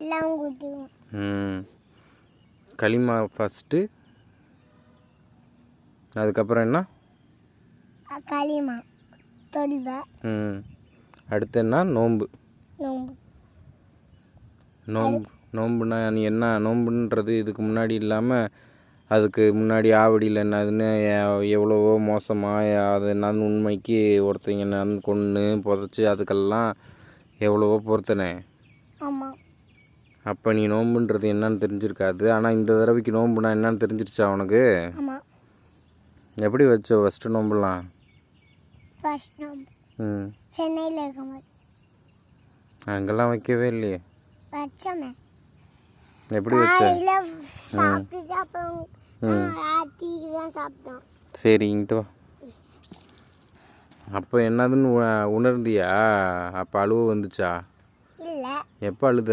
எல்லாம் ஊற்றுவோம். களிமா ஃபஸ்ட்டு, அதுக்கப்புறம் என்ன? களிமா தொழுவை. அடுத்து என்ன? நோன்பு. நோம்பு. நோம்பு நோம்புனா நீ என்ன நோம்புன்றது இதுக்கு முன்னாடி இல்லாமல் அதுக்கு முன்னாடி ஆவடியில் என்னதுன்னு எவ்வளவோ மோசமாக அது என்னன்னு உண்மைக்கு ஒருத்தங்க என்னன்னு கொன்று புதைச்சி அதுக்கெல்லாம் எவ்வளவோ பொறுத்தனே. ஆமாம். அப்போ நீ நோம்புன்றது என்னன்னு தெரிஞ்சிருக்காது. ஆனால் இந்த தடவைக்கு நோம்புனா என்னன்னு தெரிஞ்சிருச்சா உனக்கு? ஆமாம். எப்படி வச்சோ ஃபஸ்ட்டு நோம்புலாம்? ஃபர்ஸ்ட் நோம்பு சென்னையில் இருக்கும்போது. அங்கெல்லாம் வைக்கவே இல்லையே. வச்சோமே. எப்படி வச்ச? சாப்பிட்டுட்டு அப்புறம் டீக்கு தான் சாப்பிட்டோம். சரி, இங்கிட்டு வா. அப்போ என்னதுன்னு உணர்ந்தியா? அப்போ அழுவ வந்துச்சா? இல்லை. எப்போ அழுத?